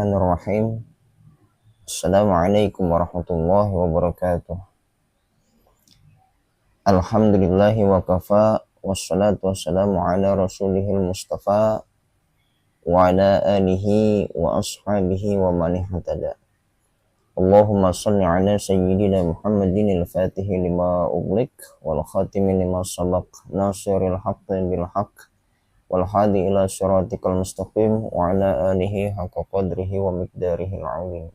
Bismillahirrahmanirrahim. Assalamualaikum warahmatullahi wabarakatuh. Alhamdulillahi wa kafa, wassalatu wassalamu ala rasulihil mustafa wa ala alihi wa ashabihi wa man ihtada. Allahumma salli ala sayyidina Muhammadin al-fatihi lima ughliq wal khatimi lima sabaq nasiril haqqi bil haqq wal hadi ila siratikal mustaqim wa ala alihi haqqa qadrihi wa miqdarihil azim.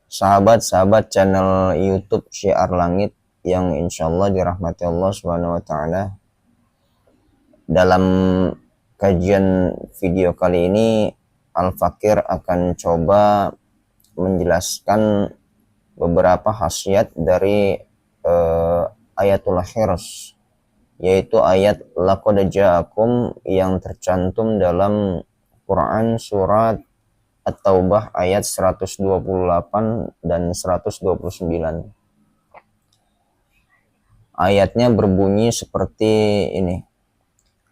Sahabat-sahabat channel YouTube Syiar Langit yang insyaallah dirahmati Allah Subhanahu wa taala. Dalam kajian video kali ini Al-Fakir akan coba menjelaskan beberapa khasiat dari ayatul hirs, yaitu ayat laqad ja'akum yang tercantum dalam Quran surat At-Taubah ayat 128 dan 129. Ayatnya berbunyi seperti ini.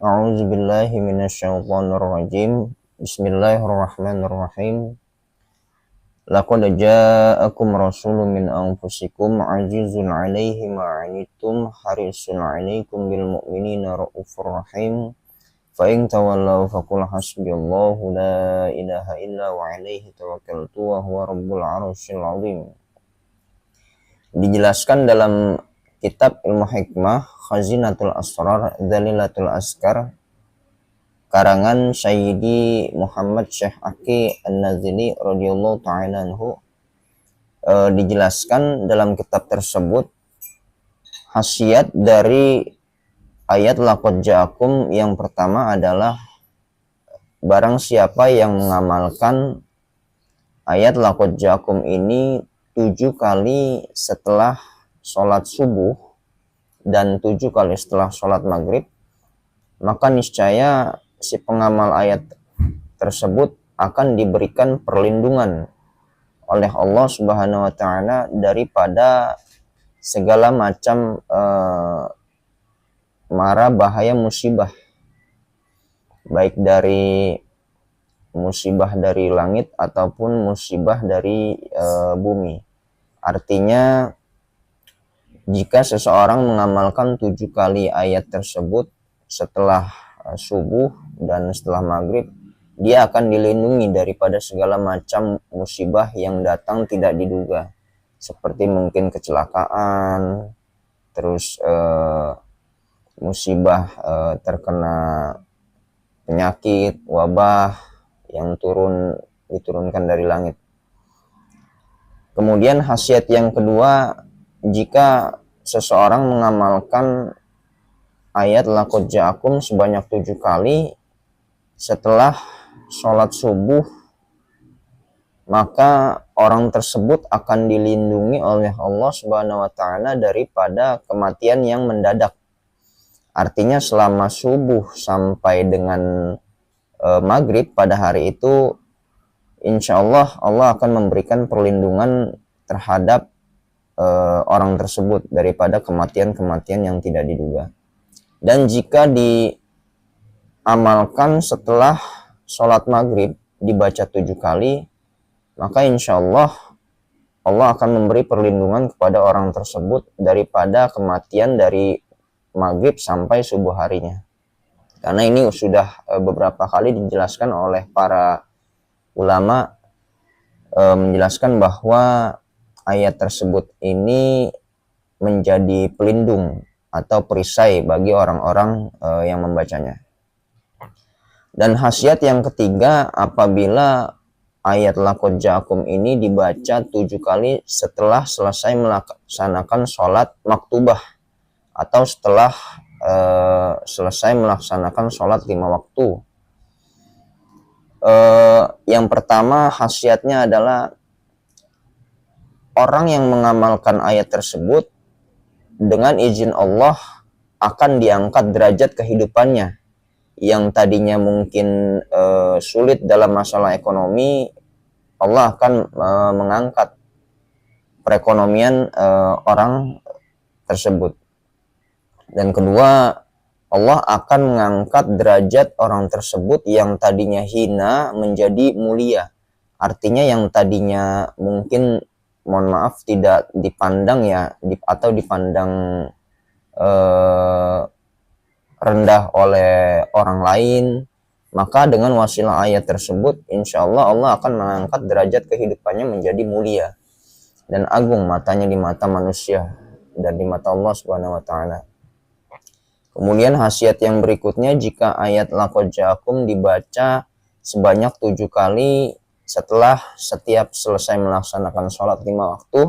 A'udzubillahi minasyaitonirrajim. Bismillahirrahmanirrahim. Laqad ja'akum rasulun min anfusikum azizun 'alaihi ma 'anittum harisun 'alaikum bil mu'minina raufur rahim. Fa in tawallaw faqul hasbiyallahu la ilaha illa wa 'alaihi tawakkaltu wa huwa rabbul 'arsyil 'azim. Dijelaskan dalam kitab Ilmu Hikmah Khazinatul Asrar Dzalilatul Askar karangan Sayyidi Muhammad Syekh Aki An-Nazili radhiyallahu ta'ala anhu. Dijelaskan dalam kitab tersebut khasiat dari ayat laqad ja'akum yang pertama adalah barang siapa yang mengamalkan ayat laqad ja'akum ini 7 kali setelah sholat subuh dan 7 kali setelah sholat maghrib, maka niscaya si pengamal ayat tersebut akan diberikan perlindungan oleh Allah Subhanahu wa taala daripada segala macam mara bahaya musibah, baik dari musibah dari langit ataupun musibah dari bumi. Artinya jika seseorang mengamalkan 7 kali ayat tersebut setelah subuh dan setelah maghrib, dia akan dilindungi daripada segala macam musibah yang datang tidak diduga, seperti mungkin kecelakaan, terus musibah terkena penyakit, wabah yang diturunkan dari langit. Kemudian khasiat yang kedua, jika seseorang mengamalkan ayat laqad ja'akum sebanyak 7 kali setelah sholat subuh, maka orang tersebut akan dilindungi oleh Allah Subhanahu wa taala daripada kematian yang mendadak. Artinya selama subuh sampai dengan maghrib pada hari itu, insya Allah Allah akan memberikan perlindungan terhadap orang tersebut daripada kematian-kematian yang tidak diduga. Dan jika diamalkan setelah sholat maghrib dibaca 7 kali, maka insya Allah Allah akan memberi perlindungan kepada orang tersebut daripada kematian dari maghrib sampai subuh harinya. Karena ini sudah beberapa kali dijelaskan oleh para ulama, menjelaskan bahwa ayat tersebut ini menjadi pelindung atau perisai bagi orang-orang yang membacanya. Dan khasiat yang ketiga, apabila ayat laqad ja'akum ini dibaca 7 kali setelah selesai melaksanakan sholat maktubah atau setelah selesai melaksanakan sholat 5 waktu. Yang pertama khasiatnya adalah orang yang mengamalkan ayat tersebut dengan izin Allah akan diangkat derajat kehidupannya yang tadinya mungkin sulit dalam masalah ekonomi. Allah akan mengangkat perekonomian orang tersebut. Dan kedua, Allah akan mengangkat derajat orang tersebut yang tadinya hina menjadi mulia. Artinya yang tadinya mungkin, mohon maaf, tidak dipandang ya, atau dipandang rendah oleh orang lain, maka dengan wasilah ayat tersebut, insya Allah Allah akan mengangkat derajat kehidupannya menjadi mulia dan agung matanya di mata manusia dan di mata Allah Subhanahu wa taala. Kemudian khasiat yang berikutnya, jika ayat laqad ja'akum dibaca sebanyak 7 kali setelah setiap selesai melaksanakan sholat 5 waktu,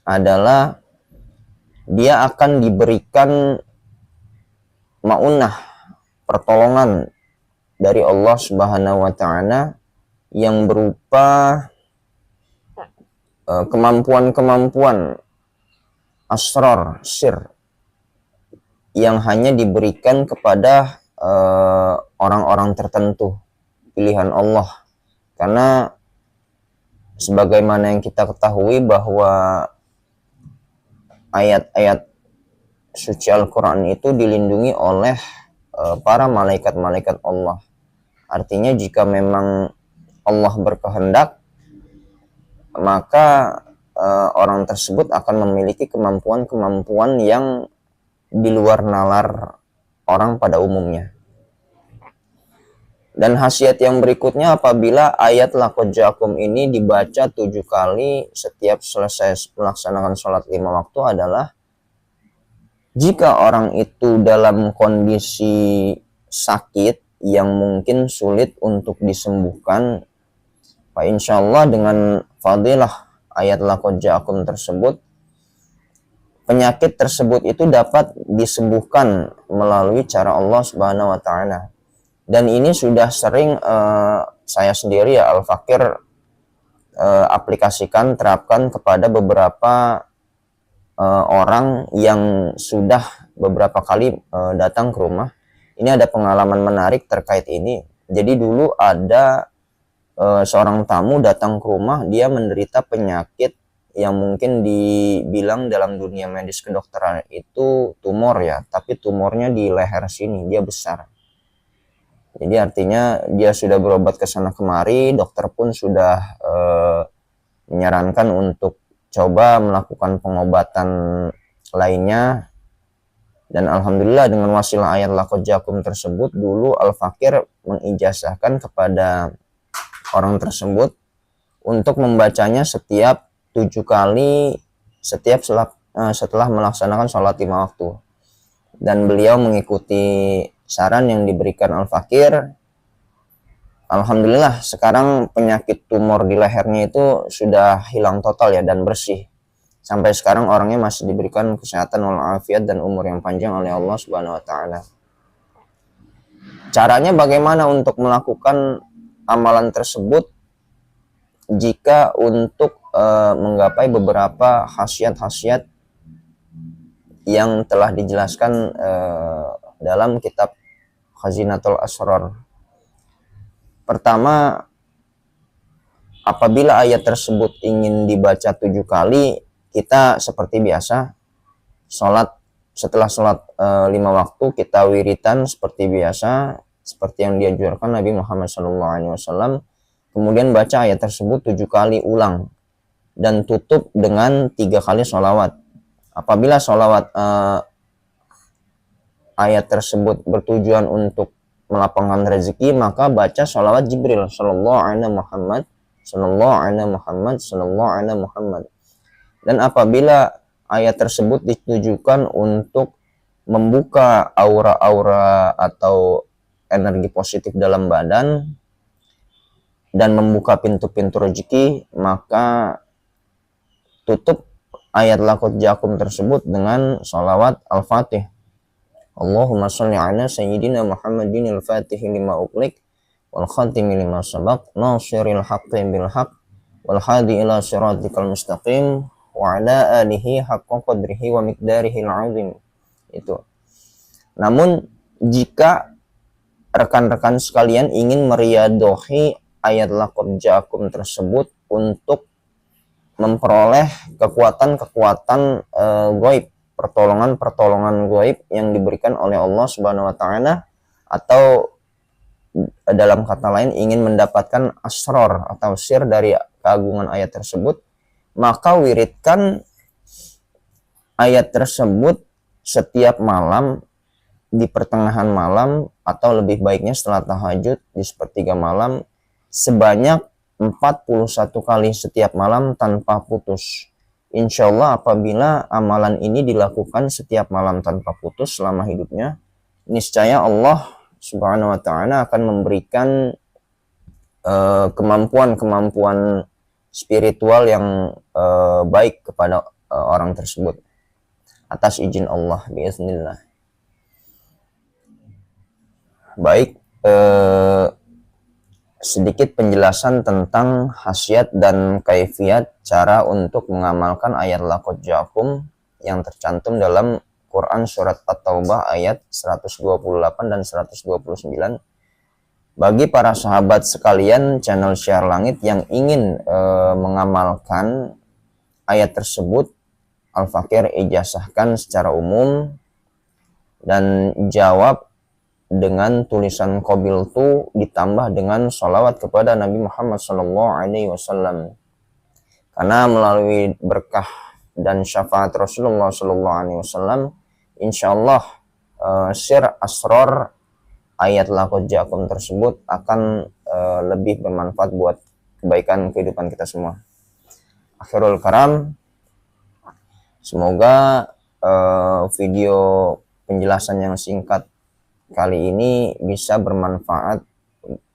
adalah dia akan diberikan ma'unah, pertolongan dari Allah Subhanahu wa taala yang berupa kemampuan-kemampuan asrar, sir, yang hanya diberikan kepada orang-orang tertentu, pilihan Allah. Karena sebagaimana yang kita ketahui bahwa ayat-ayat suci Al-Quran itu dilindungi oleh para malaikat-malaikat Allah. Artinya jika memang Allah berkehendak, maka orang tersebut akan memiliki kemampuan-kemampuan yang di luar nalar orang pada umumnya. Dan khasiat yang berikutnya, apabila ayat laqad ja'akum ini dibaca 7 kali setiap selesai melaksanakan sholat 5 waktu, adalah jika orang itu dalam kondisi sakit yang mungkin sulit untuk disembuhkan, Pak, insya Allah dengan fadilah ayat laqad ja'akum tersebut, penyakit tersebut itu dapat disembuhkan melalui cara Allah Subhanahu wa taala. Dan ini sudah sering saya sendiri ya, Al-Fakir, aplikasikan, terapkan kepada beberapa orang yang sudah beberapa kali datang ke rumah. Ini ada pengalaman menarik terkait ini. Jadi dulu ada seorang tamu datang ke rumah, dia menderita penyakit yang mungkin dibilang dalam dunia medis kedokteran itu tumor ya, tapi tumornya di leher sini, dia besar. Jadi artinya dia sudah berobat ke sana kemari, dokter pun sudah menyarankan untuk coba melakukan pengobatan lainnya. Dan alhamdulillah dengan wasilah ayat laqad ja'akum tersebut, dulu Al-Fakir mengijazahkan kepada orang tersebut untuk membacanya setiap 7 kali setelah melaksanakan sholat 5 waktu. Dan beliau mengikuti saran yang diberikan Al-Fakir. Alhamdulillah sekarang penyakit tumor di lehernya itu sudah hilang total ya, dan bersih. Sampai sekarang orangnya masih diberikan kesehatan walafiat dan umur yang panjang oleh Allah Subhanahu wa taala. Caranya bagaimana untuk melakukan amalan tersebut? Jika untuk menggapai beberapa khasiat-khasiat yang telah dijelaskan dalam kitab Khazinatul Asrar. Pertama, apabila ayat tersebut ingin dibaca 7 kali, kita seperti biasa setelah sholat 5 waktu kita wiritan seperti biasa, seperti yang diajarkan Nabi Muhammad SAW. Kemudian baca ayat tersebut 7 kali ulang dan tutup dengan 3 kali sholawat. Apabila sholawat ayat tersebut bertujuan untuk melapangkan rezeki, maka baca sholawat Jibril sallallahu alaihi Muhammad sallallahu alaihi Muhammad sallallahu alaihi Muhammad. Dan apabila ayat tersebut ditujukan untuk membuka aura-aura atau energi positif dalam badan dan membuka pintu-pintu rezeki, maka tutup ayat laqad ja'akum tersebut dengan sholawat Al-Fatih. Allahumma sholli ala sayyidina Muhammadin al-Fatih lima uqlik wal khatimi lima sabaq nasiril haqqi bil haqq wal hadi ila siratikal mustaqim wa ala alihi haqqa qadrihi wa miqdarihi al-azim. Itu. Namun jika rekan-rekan sekalian ingin meriadohi ayat laqad ja'akum tersebut untuk memperoleh kekuatan-kekuatan gaib pertolongan-pertolongan gaib yang diberikan oleh Allah Subhanahu wa taala, atau dalam kata lain ingin mendapatkan asror atau sir dari keagungan ayat tersebut, maka wiridkan ayat tersebut setiap malam, di pertengahan malam, atau lebih baiknya setelah tahajud di sepertiga malam, sebanyak 41 kali setiap malam tanpa putus. Insya Allah apabila amalan ini dilakukan setiap malam tanpa putus selama hidupnya, niscaya Allah Subhanahu wa taala akan memberikan kemampuan-kemampuan spiritual yang baik kepada orang tersebut atas izin Allah biiznillah. Baik, sedikit penjelasan tentang khasiat dan kaifiat cara untuk mengamalkan ayat laqad ja'akum yang tercantum dalam Quran surat At-Taubah ayat 128 dan 129. Bagi para sahabat sekalian channel Syiar Langit yang ingin mengamalkan ayat tersebut, Al-Fakir ijazahkan secara umum dan jawab dengan tulisan qabiltu ditambah dengan sholawat kepada Nabi Muhammad SAW. Karena melalui berkah dan syafaat Rasulullah SAW, insya Allah sir asror ayat laqad ja'akum tersebut akan lebih bermanfaat buat kebaikan kehidupan kita semua. Akhirul karam, semoga video penjelasan yang singkat kali ini bisa bermanfaat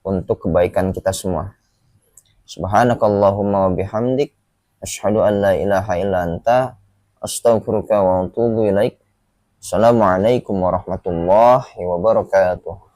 untuk kebaikan kita semua. Subhanakallahumma wa bihamdik, asyhadu an la ilaha illa anta, astaghfiruka wa atubu ilaik. Assalamualaikum warahmatullahi wabarakatuh.